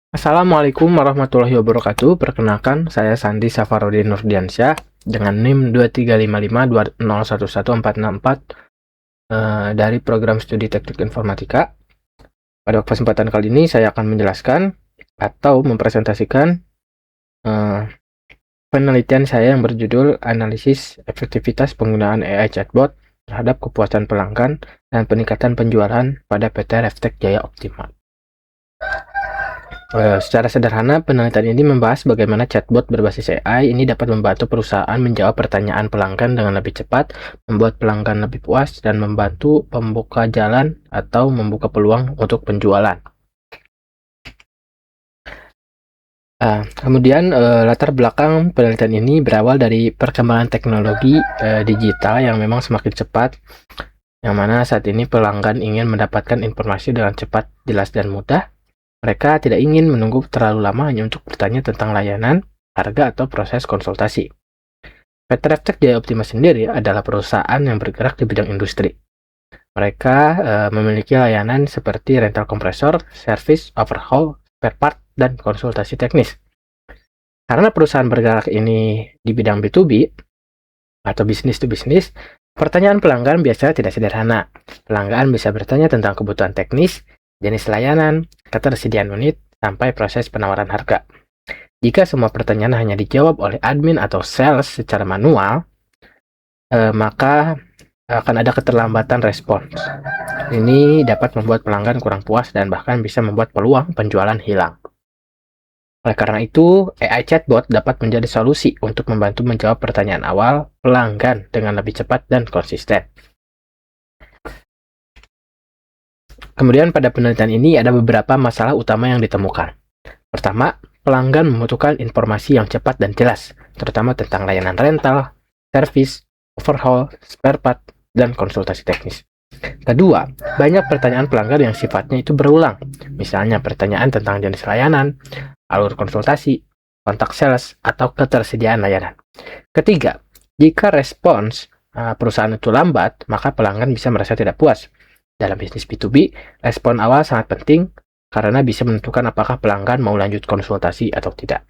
Assalamualaikum warahmatullahi wabarakatuh. Perkenalkan, saya Sandi Safarudin Nurdiansyah dengan NIM 235520111464 dari program studi Teknik Informatika. Pada kesempatan kali ini saya akan menjelaskan atau mempresentasikan penelitian saya yang berjudul Analisis Efektivitas Penggunaan AI Chatbot terhadap Kepuasan Pelanggan dan Peningkatan Penjualan pada PT Reftec Jaya Optima. Secara sederhana, penelitian ini membahas bagaimana chatbot berbasis AI ini dapat membantu perusahaan menjawab pertanyaan pelanggan dengan lebih cepat, membuat pelanggan lebih puas, dan membantu membuka jalan atau membuka peluang untuk penjualan. Kemudian latar belakang penelitian ini berawal dari perkembangan teknologi digital yang memang semakin cepat, yang mana saat ini pelanggan ingin mendapatkan informasi dengan cepat, jelas, dan mudah. Mereka tidak ingin menunggu terlalu lama hanya untuk bertanya tentang layanan, harga, atau proses konsultasi. PT Reftec Jaya Optima sendiri adalah perusahaan yang bergerak di bidang industri. Mereka memiliki layanan seperti rental kompresor, service, overhaul, spare part, dan konsultasi teknis. Karena perusahaan bergerak ini di bidang B2B atau business to business, pertanyaan pelanggan biasanya tidak sederhana. Pelanggan bisa bertanya tentang kebutuhan teknis, jenis layanan, ketersediaan unit, sampai proses penawaran harga. Jika semua pertanyaan hanya dijawab oleh admin atau sales secara manual, maka akan ada keterlambatan respons. Ini dapat membuat pelanggan kurang puas dan bahkan bisa membuat peluang penjualan hilang. Oleh karena itu, AI chatbot dapat menjadi solusi untuk membantu menjawab pertanyaan awal pelanggan dengan lebih cepat dan konsisten. Kemudian pada penelitian ini ada beberapa masalah utama yang ditemukan. Pertama, pelanggan membutuhkan informasi yang cepat dan jelas, terutama tentang layanan rental, servis, overhaul, spare part, dan konsultasi teknis. Kedua, banyak pertanyaan pelanggan yang sifatnya itu berulang, misalnya pertanyaan tentang jenis layanan, alur konsultasi, kontak sales, atau ketersediaan layanan. Ketiga, jika respons perusahaan itu lambat, maka pelanggan bisa merasa tidak puas. Dalam bisnis B2B, respon awal sangat penting karena bisa menentukan apakah pelanggan mau lanjut konsultasi atau tidak.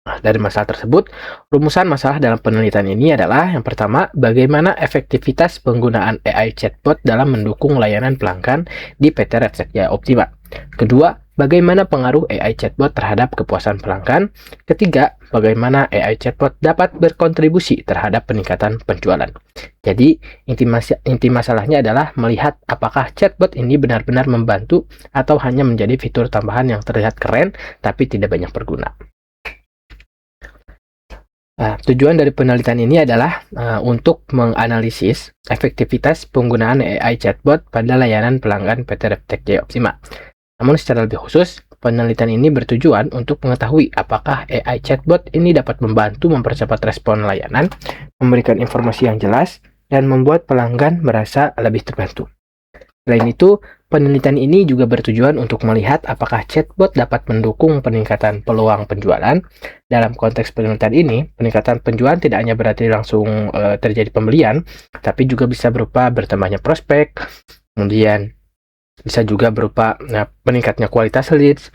Nah, dari masalah tersebut, rumusan masalah dalam penelitian ini adalah yang pertama, bagaimana efektivitas penggunaan AI chatbot dalam mendukung layanan pelanggan di PT Reftec Jaya Optima. Kedua, bagaimana pengaruh AI chatbot terhadap kepuasan pelanggan. Ketiga, bagaimana AI chatbot dapat berkontribusi terhadap peningkatan penjualan. Jadi, inti masalahnya adalah melihat apakah chatbot ini benar-benar membantu atau hanya menjadi fitur tambahan yang terlihat keren tapi tidak banyak berguna. Tujuan dari penelitian ini adalah untuk menganalisis efektivitas penggunaan AI chatbot pada layanan pelanggan PT Reftec Jaya Optima. Namun secara lebih khusus, penelitian ini bertujuan untuk mengetahui apakah AI chatbot ini dapat membantu mempercepat respon layanan, memberikan informasi yang jelas, dan membuat pelanggan merasa lebih terbantu. Selain itu, penelitian ini juga bertujuan untuk melihat apakah chatbot dapat mendukung peningkatan peluang penjualan. Dalam konteks penelitian ini, peningkatan penjualan tidak hanya berarti langsung terjadi pembelian, tapi juga bisa berupa bertambahnya prospek, kemudian bisa juga berupa meningkatnya kualitas leads,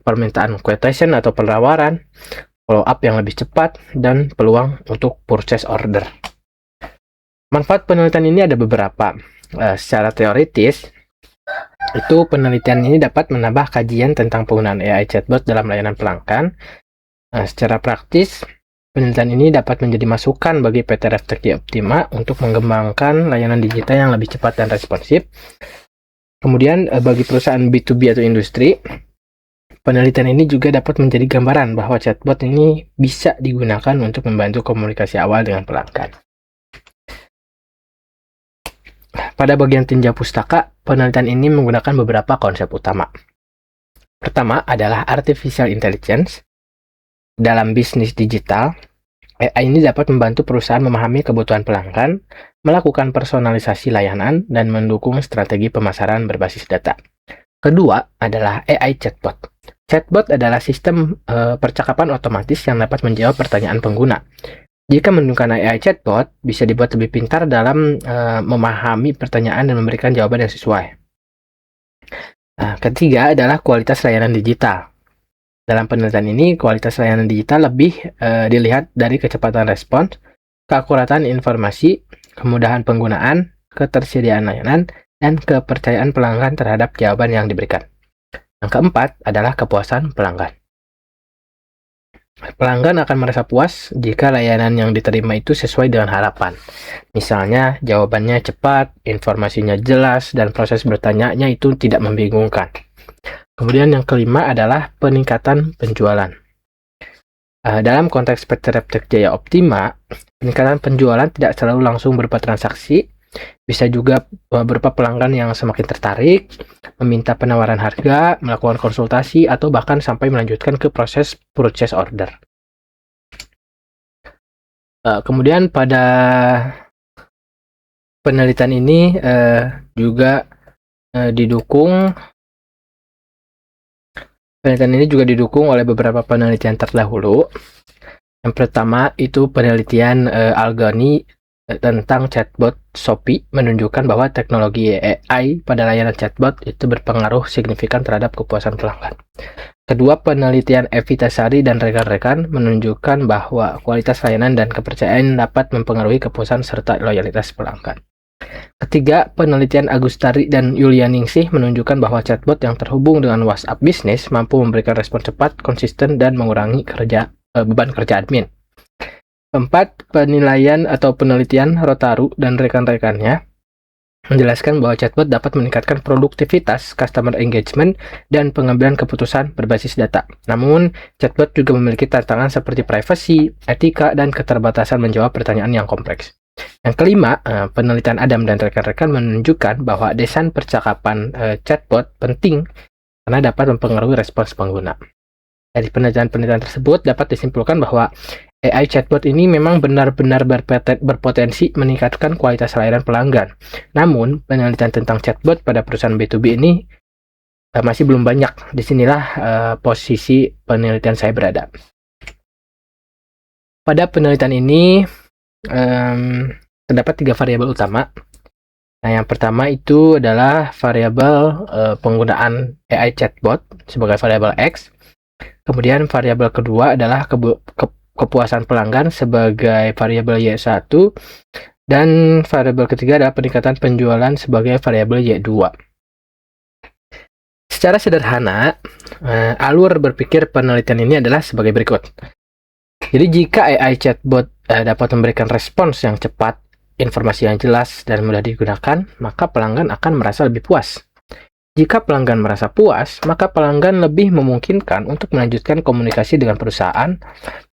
permintaan quotation atau penawaran, follow up yang lebih cepat, dan peluang untuk purchase order. Manfaat penelitian ini ada beberapa. Secara teoritis, itu penelitian ini dapat menambah kajian tentang penggunaan AI chatbot dalam layanan pelanggan. Secara praktis, penelitian ini dapat menjadi masukan bagi PT Reftec Jaya Optima untuk mengembangkan layanan digital yang lebih cepat dan responsif. Kemudian bagi perusahaan B2B atau industri, penelitian ini juga dapat menjadi gambaran bahwa chatbot ini bisa digunakan untuk membantu komunikasi awal dengan pelanggan. Pada bagian tinjau pustaka, penelitian ini menggunakan beberapa konsep utama. Pertama adalah Artificial Intelligence. Dalam bisnis digital, AI ini dapat membantu perusahaan memahami kebutuhan pelanggan, melakukan personalisasi layanan, dan mendukung strategi pemasaran berbasis data. Kedua adalah AI chatbot. Chatbot adalah sistem percakapan otomatis yang dapat menjawab pertanyaan pengguna. Jika menggunakan AI chatbot, bisa dibuat lebih pintar dalam memahami pertanyaan dan memberikan jawaban yang sesuai. Ketiga adalah kualitas layanan digital. Dalam penelitian ini, kualitas layanan digital lebih dilihat dari kecepatan respons, keakuratan informasi, kemudahan penggunaan, ketersediaan layanan, dan kepercayaan pelanggan terhadap jawaban yang diberikan. Yang keempat adalah kepuasan pelanggan. Pelanggan akan merasa puas jika layanan yang diterima itu sesuai dengan harapan. Misalnya, jawabannya cepat, informasinya jelas, dan proses bertanya-nya itu tidak membingungkan. Kemudian yang kelima adalah peningkatan penjualan. Dalam konteks PT Reptek Jaya Optima, peningkatan penjualan tidak selalu langsung berupa transaksi, bisa juga berupa pelanggan yang semakin tertarik, meminta penawaran harga, melakukan konsultasi, atau bahkan sampai melanjutkan ke proses purchase order. Kemudian pada penelitian ini juga didukung oleh beberapa penelitian terdahulu. Yang pertama itu penelitian Algoni tentang chatbot Shopee menunjukkan bahwa teknologi AI pada layanan chatbot itu berpengaruh signifikan terhadap kepuasan pelanggan. Kedua, penelitian Evita Sari dan rekan-rekan menunjukkan bahwa kualitas layanan dan kepercayaan dapat mempengaruhi kepuasan serta loyalitas pelanggan. Ketiga, penelitian Agustari dan Yulianingsih menunjukkan bahwa chatbot yang terhubung dengan WhatsApp Business mampu memberikan respon cepat, konsisten, dan mengurangi beban kerja admin. Keempat, penilaian atau penelitian Rotaru dan rekan-rekannya menjelaskan bahwa chatbot dapat meningkatkan produktivitas, customer engagement, dan pengambilan keputusan berbasis data. Namun, chatbot juga memiliki tantangan seperti privacy, etika, dan keterbatasan menjawab pertanyaan yang kompleks. Yang kelima, penelitian Adam dan rekan-rekan menunjukkan bahwa desain percakapan chatbot penting karena dapat mempengaruhi respons pengguna. Dari penelitian-penelitian tersebut dapat disimpulkan bahwa AI chatbot ini memang benar-benar berpotensi meningkatkan kualitas layanan pelanggan. Namun, penelitian tentang chatbot pada perusahaan B2B ini masih belum banyak. Disinilah posisi penelitian saya berada. Pada penelitian ini terdapat 3 variabel utama. Nah, yang pertama itu adalah variabel penggunaan AI chatbot sebagai variabel X. Kemudian variabel kedua adalah kepuasan pelanggan sebagai variabel Y1, dan variabel ketiga adalah peningkatan penjualan sebagai variabel Y2. Secara sederhana, alur berpikir penelitian ini adalah sebagai berikut. Jadi jika AI chatbot dapat memberikan respons yang cepat, informasi yang jelas, dan mudah digunakan, maka pelanggan akan merasa lebih puas. Jika pelanggan merasa puas, maka pelanggan lebih memungkinkan untuk melanjutkan komunikasi dengan perusahaan,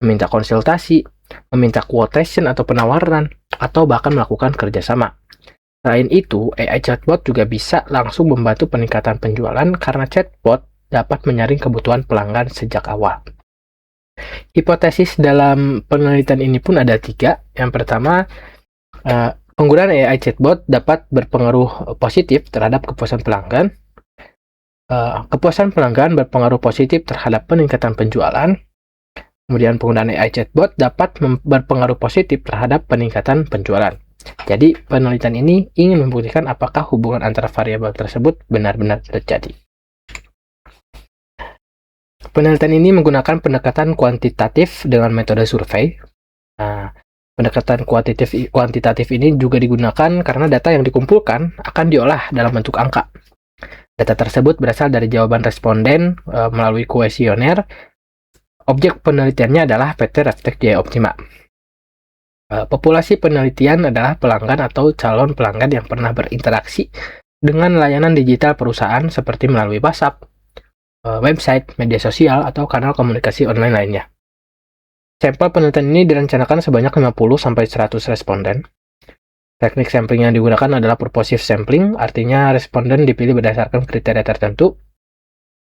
meminta konsultasi, meminta quotation atau penawaran, atau bahkan melakukan kerjasama. Selain itu, AI chatbot juga bisa langsung membantu peningkatan penjualan karena chatbot dapat menyaring kebutuhan pelanggan sejak awal. Hipotesis dalam penelitian ini pun ada 3. Yang pertama, penggunaan AI chatbot dapat berpengaruh positif terhadap kepuasan pelanggan. Kepuasan pelanggan berpengaruh positif terhadap peningkatan penjualan. Kemudian penggunaan AI chatbot dapat berpengaruh positif terhadap peningkatan penjualan. Jadi penelitian ini ingin membuktikan apakah hubungan antara variabel tersebut benar-benar terjadi. Penelitian ini menggunakan pendekatan kuantitatif dengan metode survei. Pendekatan kuantitatif ini juga digunakan karena data yang dikumpulkan akan diolah dalam bentuk angka. Data tersebut berasal dari jawaban responden melalui kuesioner. Objek penelitiannya adalah PT Reptek Jaya Optima. Populasi penelitian adalah pelanggan atau calon pelanggan yang pernah berinteraksi dengan layanan digital perusahaan seperti melalui WhatsApp, website, media sosial, atau kanal komunikasi online lainnya. Sampel penelitian ini direncanakan sebanyak 50-100 responden. Teknik sampling yang digunakan adalah purposive sampling, artinya responden dipilih berdasarkan kriteria tertentu.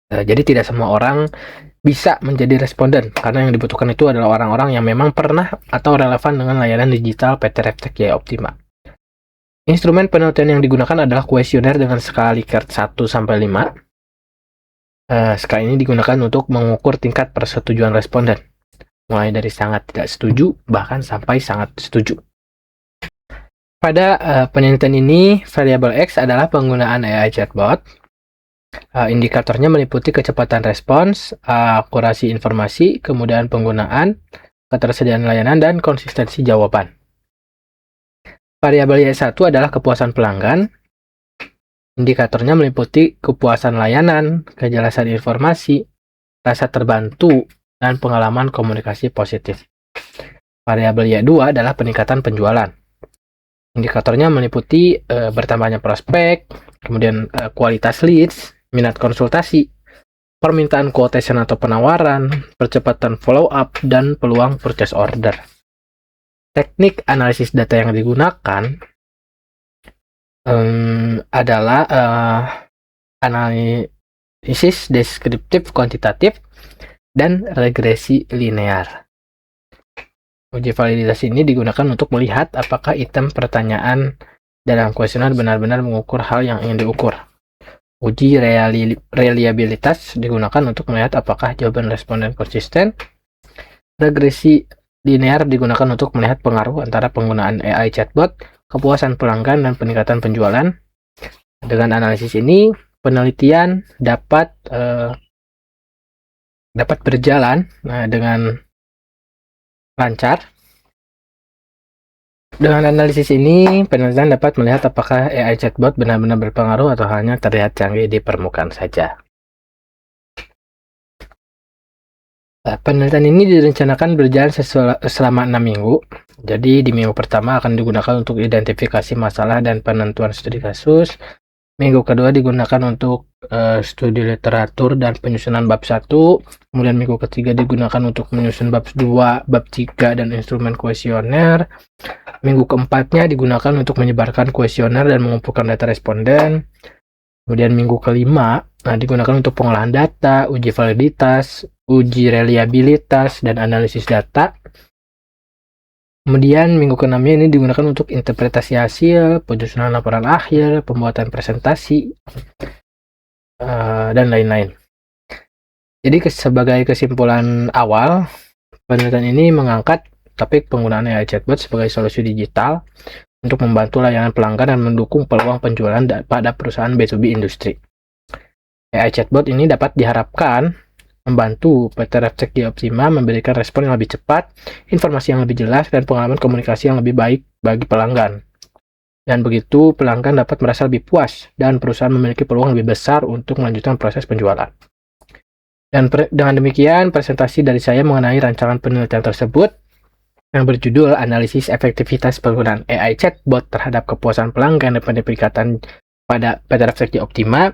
Jadi tidak semua orang bisa menjadi responden, karena yang dibutuhkan itu adalah orang-orang yang memang pernah atau relevan dengan layanan digital PT Reptek Jaya Optima. Instrumen penelitian yang digunakan adalah kuesioner dengan skala Likert 1-5. Skala ini digunakan untuk mengukur tingkat persetujuan responden, mulai dari sangat tidak setuju, bahkan sampai sangat setuju. Pada penelitian ini, variabel X adalah penggunaan AI chatbot. Indikatornya meliputi kecepatan respons, akurasi informasi, kemudahan penggunaan, ketersediaan layanan, dan konsistensi jawaban. Variabel Y1 adalah kepuasan pelanggan. Indikatornya meliputi kepuasan layanan, kejelasan informasi, rasa terbantu, dan pengalaman komunikasi positif. Variabel Y2 adalah peningkatan penjualan. Indikatornya meliputi bertambahnya prospek, kemudian kualitas leads, minat konsultasi, permintaan quotation atau penawaran, percepatan follow up, dan peluang purchase order. Teknik analisis data yang digunakan adalah analisis deskriptif kuantitatif dan regresi linear. Uji validitas ini digunakan untuk melihat apakah item pertanyaan dalam kuesioner benar-benar mengukur hal yang ingin diukur. Uji reliabilitas digunakan untuk melihat apakah jawaban responden konsisten. Regresi linear digunakan untuk melihat pengaruh antara penggunaan AI chatbot, kepuasan pelanggan, dan peningkatan penjualan. Dengan analisis ini, penelitian dapat berjalan dengan lancar. Dengan analisis ini, penelitian dapat melihat apakah AI chatbot benar-benar berpengaruh atau hanya terlihat canggih di permukaan saja. Penelitian ini direncanakan berjalan selama 6 minggu. Jadi, di minggu pertama akan digunakan untuk identifikasi masalah dan penentuan studi kasus. Minggu kedua digunakan untuk studi literatur dan penyusunan bab 1. Kemudian minggu ketiga digunakan untuk menyusun bab 2, bab 3, dan instrumen kuesioner. Minggu keempatnya digunakan untuk menyebarkan kuesioner dan mengumpulkan data responden. Kemudian minggu kelima digunakan untuk pengolahan data, uji validitas, uji reliabilitas, dan analisis data. Kemudian minggu ke-6-nya ini digunakan untuk interpretasi hasil, penyusunan laporan akhir, pembuatan presentasi, dan lain-lain. Jadi sebagai kesimpulan awal, penelitian ini mengangkat topik penggunaan AI chatbot sebagai solusi digital untuk membantu layanan pelanggan dan mendukung peluang penjualan pada perusahaan B2B industri. AI chatbot ini dapat diharapkan membantu PT Reftech Optima memberikan respon yang lebih cepat, informasi yang lebih jelas, dan pengalaman komunikasi yang lebih baik bagi pelanggan. Dan begitu, pelanggan dapat merasa lebih puas, dan perusahaan memiliki peluang lebih besar untuk melanjutkan proses penjualan. Dan dengan demikian, presentasi dari saya mengenai rancangan penelitian tersebut, yang berjudul Analisis Efektivitas Penggunaan AI Chatbot Terhadap Kepuasan Pelanggan dan Peningkatan pada PT Reftech Optima.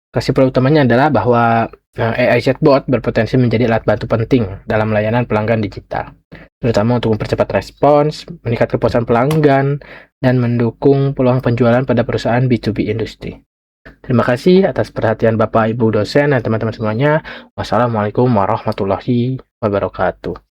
Kesimpulan utamanya adalah bahwa AI chatbot berpotensi menjadi alat bantu penting dalam layanan pelanggan digital, terutama untuk mempercepat respons, meningkatkan kepuasan pelanggan, dan mendukung peluang penjualan pada perusahaan B2B industri. Terima kasih atas perhatian Bapak, Ibu dosen, dan teman-teman semuanya. Wassalamualaikum warahmatullahi wabarakatuh.